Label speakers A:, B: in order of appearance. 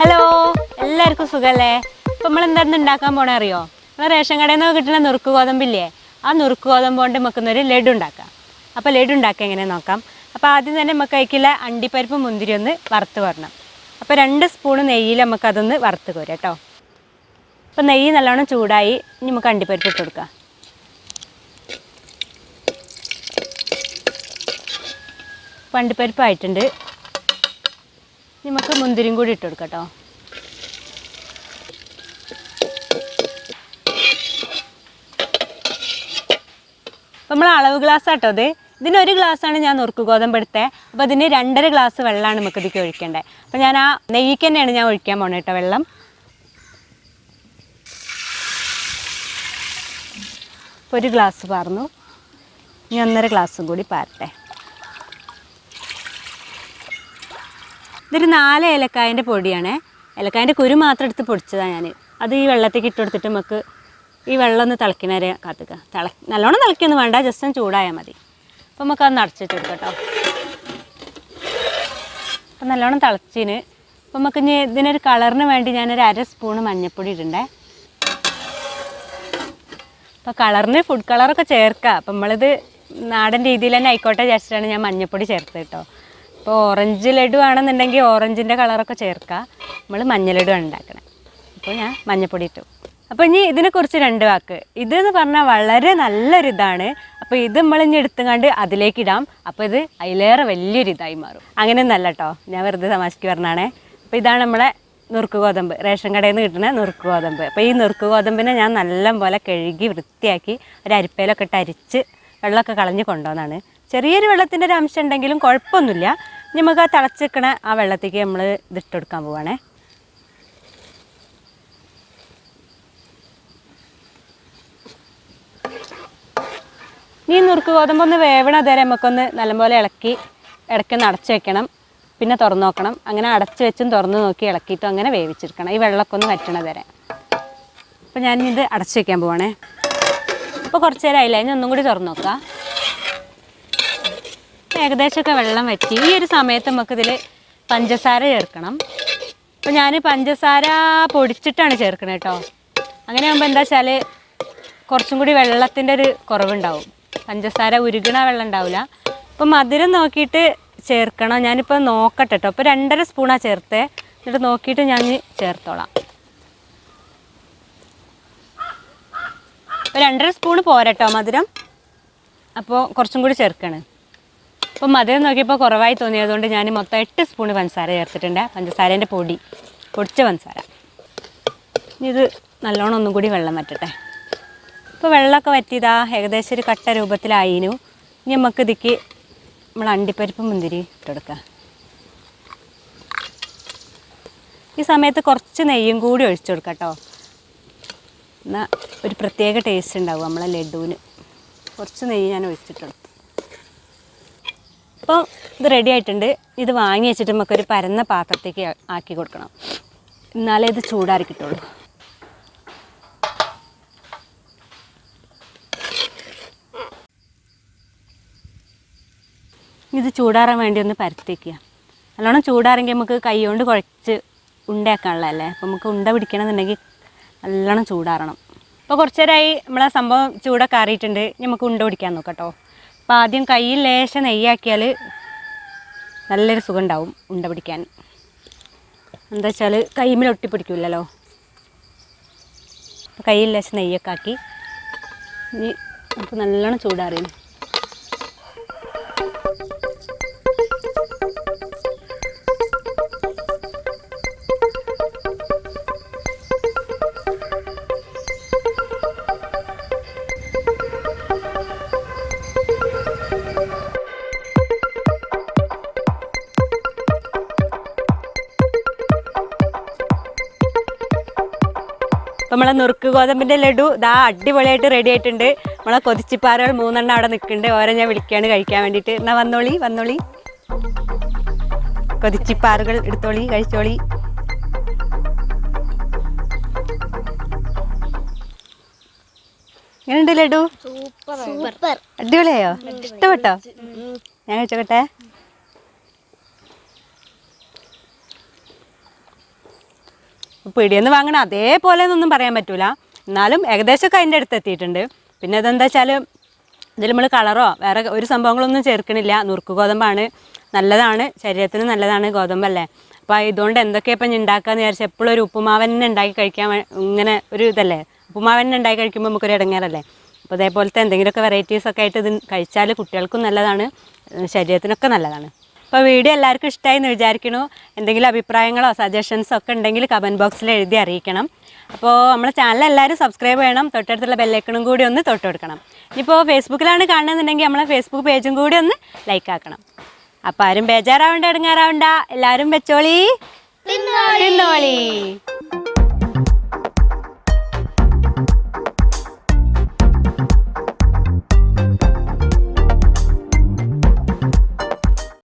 A: Hello, എല്ലാവർക്കും സുഖമല്ലേ? ഇപ്പം നമ്മൾ എന്തായിരുന്നു ഉണ്ടാക്കാൻ പോണേ അറിയോ? നമ്മൾ റേഷൻ കടയിൽ നിന്ന് കിട്ടുന്ന നുറുക്ക് ഗോതമ്പില്ലേ, ആ നുറുക്ക് ഗോതമ്പ് കൊണ്ട് നമുക്കൊന്നൊരു ലഡു ഉണ്ടാക്കാം. അപ്പോൾ ലഡു ഉണ്ടാക്കുക എങ്ങനെയാണെന്ന് നോക്കാം. അപ്പോൾ ആദ്യം തന്നെ നമുക്ക് അതിലേക്കുള്ള അണ്ടിപ്പരിപ്പ് മുന്തിരി ഒന്ന് വറുത്ത് വരണം. അപ്പോൾ 2 സ്പൂൺ നെയ്യിൽ നമുക്കതൊന്ന് വറുത്ത് കോരാം കേട്ടോ. അപ്പോൾ നെയ്യ് നല്ലോണം ചൂടായി, ഇനി നമുക്ക് അണ്ടിപ്പരിപ്പ് ഇട്ട് കൊടുക്കാം. അപ്പോൾ അണ്ടിപ്പരിപ്പ് ആയിട്ടുണ്ട്. നമുക്ക് മുന്തിരിയും കൂടി ഇട്ട് കൊടുക്കാം കേട്ടോ. അപ്പോൾ നമ്മൾ അളവ് ഗ്ലാസ് ആട്ടോ ഇത്. ഇതിന് 1 ഗ്ലാസ്സാണ് ഞാൻ നുറുക്ക് ഗോതമ്പ് എടുത്തത്. അപ്പോൾ അതിന് 2.5 ഗ്ലാസ് വെള്ളമാണ് നമുക്ക് ഇതിലേക്ക് ഒഴിക്കേണ്ടത്. അപ്പോൾ ഞാൻ ആ നെയ്യ്ക്ക് തന്നെയാണ് ഞാൻ ഒഴിക്കാൻ പോണത് കേട്ടോ വെള്ളം. ഇപ്പോൾ 1 ഗ്ലാസ് പാർന്നു, ഇനി 1.5 ഗ്ലാസ്സും കൂടി പാരട്ടെ. ഇതൊരു 4 ഏലക്കായൻ്റെ പൊടിയാണ്. ഏലക്കായൻ്റെ കുരു മാത്രം എടുത്ത് പൊടിച്ചതാണ് ഞാൻ. അത് ഈ വെള്ളത്തേക്ക് ഇട്ട് കൊടുത്തിട്ട് നമുക്ക് ഈ വെള്ളം ഒന്ന് തിളയ്ക്കുന്ന വരെ കാത്തുക. നല്ലോണം തിളയ്ക്കൊന്നും വേണ്ട, ജസ്റ്റ് ഒന്ന് ചൂടായാൽ മതി. അപ്പോൾ നമുക്ക് അത് അടച്ചിട്ട് കൊടുക്കാം കേട്ടോ. അപ്പം നല്ലോണം തിളച്ചിന്. അപ്പം നമുക്ക് ഇനി ഇതിനൊരു കളറിന് വേണ്ടി ഞാനൊരു 1/2 സ്പൂണ് മഞ്ഞൾപ്പൊടി ഇടണ്ടേ. അപ്പോൾ കളറിന് ഫുഡ് കളറൊക്കെ ചേർക്കുക. അപ്പം നമ്മളിത് നാടൻ രീതിയിൽ തന്നെ ആയിക്കോട്ടെ വിചാരിച്ചിട്ടാണ് ഞാൻ മഞ്ഞൾപ്പൊടി ചേർത്തത് കേട്ടോ. ഇപ്പോൾ ഓറഞ്ച് ലഡു ആണെന്നുണ്ടെങ്കിൽ ഓറഞ്ചിൻ്റെ കളറൊക്കെ ചേർക്കുക. നമ്മൾ മഞ്ഞ ലഡു ആണ് ഉണ്ടാക്കണേ. അപ്പോൾ ഞാൻ മഞ്ഞൾപ്പൊടി ഇട്ടു. അപ്പോൾ ഇനി ഇതിനെക്കുറിച്ച് 2 വാക്ക്. ഇതെന്ന് പറഞ്ഞാൽ വളരെ നല്ലൊരിതാണ്. അപ്പോൾ ഇത് നമ്മളിനി എടുത്തുകൊണ്ട് അതിലേക്ക് ഇടാം. അപ്പോൾ ഇത് അതിലേറെ വലിയൊരു ഇതായി മാറും. അങ്ങനെയൊന്നല്ല കേട്ടോ, ഞാൻ വെറുതെ തമാശയ്ക്ക് പറഞ്ഞാണേ. അപ്പോൾ ഇതാണ് നമ്മളെ നുറുക്ക് ഗോതമ്പ്, റേഷൻ കടയിൽ നിന്ന് കിട്ടുന്ന നുറുക്ക് ഗോതമ്പ്. അപ്പോൾ ഈ നുറുക്ക് ഗോതമ്പിനെ ഞാൻ നല്ലപോലെ കഴുകി വൃത്തിയാക്കി ഒരു അരിപ്പയിലൊക്കെ ഇട്ട് അരിച്ച് വെള്ളമൊക്കെ കളഞ്ഞ് കൊണ്ടുവന്നാണ്. ചെറിയൊരു വെള്ളത്തിൻ്റെ ഒരു അംശം ഉണ്ടെങ്കിലും കുഴപ്പമൊന്നുമില്ല. നമുക്ക് ആ തിളച്ചിക്കണ ആ വെള്ളത്തേക്ക് നമ്മൾ ഇതിട്ട് കൊടുക്കാൻ പോവുകയാണേ. ഈ നുറുക്ക് ഗോതമ്പൊന്ന് വേവണ വരെ നമുക്കൊന്ന് നല്ലപോലെ ഇളക്കി ഇടയ്ക്കൊന്ന് അടച്ച് വെക്കണം, പിന്നെ തുറന്ന് നോക്കണം. അങ്ങനെ അടച്ച് വെച്ചും തുറന്ന് നോക്കി ഇളക്കിയിട്ടും അങ്ങനെ വേവിച്ചെടുക്കണം, ഈ വെള്ളമൊക്കെ ഒന്ന് വറ്റണ വരെ. അപ്പോൾ ഞാനിത് അടച്ച് വയ്ക്കാൻ പോവാണേ. അപ്പോൾ കുറച്ച് നേരം ആയില്ല, ഇനി ഒന്നും കൂടി തുറന്ന് നോക്കാം. ഏകദേശമൊക്കെ വെള്ളം വറ്റി. ഈ ഒരു സമയത്ത് നമുക്കിതിൽ പഞ്ചസാര ചേർക്കണം. അപ്പോൾ ഞാൻ പഞ്ചസാര പൊടിച്ചിട്ടാണ് ചേർക്കണത് കേട്ടോ. അങ്ങനെ ആകുമ്പോൾ എന്താ വെച്ചാൽ കുറച്ചും കൂടി വെള്ളത്തിൻ്റെ ഒരു കുറവുണ്ടാവും. പഞ്ചസാര ഉരുകണ വെള്ളം ഉണ്ടാവില്ല. അപ്പോൾ മധുരം നോക്കിയിട്ട് ചേർക്കണം. ഞാനിപ്പോൾ നോക്കട്ടെ കേട്ടോ. അപ്പോൾ 2.5 സ്പൂണാണ് ചേർത്തേ. എന്നിട്ട് നോക്കിയിട്ട് ഞാൻ ചേർത്തോളാം. അപ്പോൾ 2.5 സ്പൂണ് പോരട്ടോ മധുരം. അപ്പോൾ കുറച്ചും കൂടി ചേർക്കണം. അപ്പോൾ മധുരം നോക്കിയപ്പോൾ കുറവായി തോന്നിയതുകൊണ്ട് ഞാൻ മൊത്തം 8 സ്പൂണ് പഞ്ചസാര ചേർത്തിട്ടുണ്ട്. പഞ്ചസാരേൻ്റെ പൊടിച്ച പഞ്ചസാര. ഇത് നല്ലോണം ഒന്നും കൂടി വെള്ളം വറ്റട്ടെ. ഇപ്പോൾ വെള്ളമൊക്കെ വറ്റിയതാ ഏകദേശം ഒരു കട്ട രൂപത്തിലായിനു. ഇനി നമുക്ക് ഇതിക്ക് നമ്മൾ അണ്ടിപ്പരിപ്പ് മുന്തിരി ഇട്ടെടുക്കാം. ഈ സമയത്ത് കുറച്ച് നെയ്യും കൂടി ഒഴിച്ചു കൊടുക്കാം കേട്ടോ. എന്നാൽ ഒരു പ്രത്യേക ടേസ്റ്റ് ഉണ്ടാവും നമ്മളെ ലഡുവിന്. കുറച്ച് നെയ്യ് ഞാൻ ഒഴിച്ചിട്ടുള്ളൂ. അപ്പോൾ ഇത് റെഡി ആയിട്ടുണ്ട്. ഇത് വാങ്ങി വെച്ചിട്ട് നമുക്കൊരു പരന്ന പാത്രത്തേക്ക് ആക്കി കൊടുക്കണം, എന്നാലേ ഇത് ചൂടാറി കിട്ടുള്ളൂ. ഇത് ചൂടാറാൻ വേണ്ടി ഒന്ന് പരത്തിക്കുക. നല്ലോണം ചൂടാറെങ്കിൽ നമുക്ക് കൈ കൊണ്ട് കുഴച്ച് ഉണ്ടയാക്കാനുള്ളതല്ലേ. അപ്പോൾ നമുക്ക് ഉണ്ട പിടിക്കണമെന്നുണ്ടെങ്കിൽ നല്ലോണം ചൂടാറണം. അപ്പോൾ കുറച്ച് നേരമായി നമ്മളെ സംഭവം ചൂടൊക്കെ ആറിയിട്ടുണ്ട്. നമുക്ക് ഉണ്ട പിടിക്കാൻ നോക്കാം കേട്ടോ. അപ്പോൾ ആദ്യം കയ്യിൽ ലേശം നെയ്യാക്കിയാൽ നല്ലൊരു സുഖം ഉണ്ടാവും ഉണ്ട പിടിക്കാൻ. എന്താ വെച്ചാൽ കൈമേൽ ഒട്ടിപ്പിടിക്കില്ലല്ലോ. അപ്പോൾ കയ്യിൽ ലേശം നെയ്യൊക്കെ ആക്കി ഇനി നമുക്ക് നല്ലോണം ചൂടാറിയും. അപ്പോൾ നമ്മളെ നുറുക്ക് ഗോതമ്പിൻ്റെ ലഡു ഇതാ അടിപൊളിയായിട്ട് റെഡി ആയിട്ടുണ്ട്. നമ്മളെ കൊതിച്ചിപ്പാറുകൾ 3 എണ്ണം അവിടെ നിൽക്കുന്നുണ്ട്. ഓരോ ഞാൻ വിളിക്കുകയാണ് കഴിക്കാൻ വേണ്ടിയിട്ട്. എന്നാൽ വന്നോളി കൊതിച്ചിപ്പാറുകൾ എടുത്തോളി, കഴിച്ചോളി. എങ്ങനെയുണ്ട് ലഡു?
B: സൂപ്പർ,
A: അടിപൊളിയായോ? ഇഷ്ടപ്പെട്ടോ? ഞാൻ കഴിച്ചോട്ടെ. പീടിയെന്ന് വാങ്ങണം അതേപോലെ എന്നൊന്നും പറയാൻ പറ്റില്ല, എന്നാലും ഏകദേശമൊക്കെ അതിൻ്റെ അടുത്ത് എത്തിയിട്ടുണ്ട്. പിന്നെ ഇതെന്താ വെച്ചാൽ ഇതിൽ നമ്മൾ കളറോ വേറെ ഒരു സംഭവങ്ങളൊന്നും ചേർക്കണില്ല. നുറുക്ക് ഗോതമ്പാണ്, നല്ലതാണ്, ശരീരത്തിന് നല്ലതാണ് ഗോതമ്പല്ലേ. അപ്പോൾ ഇതുകൊണ്ട് എന്തൊക്കെയാണ് ഇപ്പം ഉണ്ടാക്കാമെന്ന് വിചാരിച്ചാൽ എപ്പോഴും ഒരു ഉപ്പുമാവന്നെ ഉണ്ടാക്കി കഴിക്കാൻ ഇങ്ങനെ ഒരു ഇതല്ലേ, ഉപ്പുമാവന്നെ ഉണ്ടാക്കി കഴിക്കുമ്പോൾ നമുക്കൊരു ഇടങ്ങേറല്ലേ. അപ്പോൾ അതേപോലത്തെ എന്തെങ്കിലുമൊക്കെ വെറൈറ്റീസൊക്കെ ആയിട്ട് ഇത് കഴിച്ചാൽ കുട്ടികൾക്കും നല്ലതാണ്, ശരീരത്തിനൊക്കെ നല്ലതാണ്. അപ്പോൾ വീഡിയോ എല്ലാവർക്കും ഇഷ്ടമായി എന്ന് വിചാരിക്കണു. എന്തെങ്കിലും അഭിപ്രായങ്ങളോ സജഷൻസോ ഒക്കെ ഉണ്ടെങ്കിൽ കമൻറ്റ് ബോക്സിൽ എഴുതി അറിയിക്കണം. അപ്പോൾ നമ്മുടെ ചാനൽ എല്ലാവരും സബ്സ്ക്രൈബ് ചെയ്യണം, തൊട്ടടുത്തുള്ള ബെല്ലൈക്കണും കൂടി ഒന്ന് തൊട്ട് കൊടുക്കണം. ഇനിയിപ്പോൾ ഫേസ്ബുക്കിലാണ് കാണുന്നുണ്ടെങ്കിൽ നമ്മളെ ഫേസ്ബുക്ക് പേജും കൂടി ഒന്ന് ലൈക്ക് ആക്കണം. അപ്പോൾ ആരും ബേജാറാവണ്ട, ഇടങ്ങാറാവണ്ട, എല്ലാവരും വെച്ചോളി, തിന്നോളി.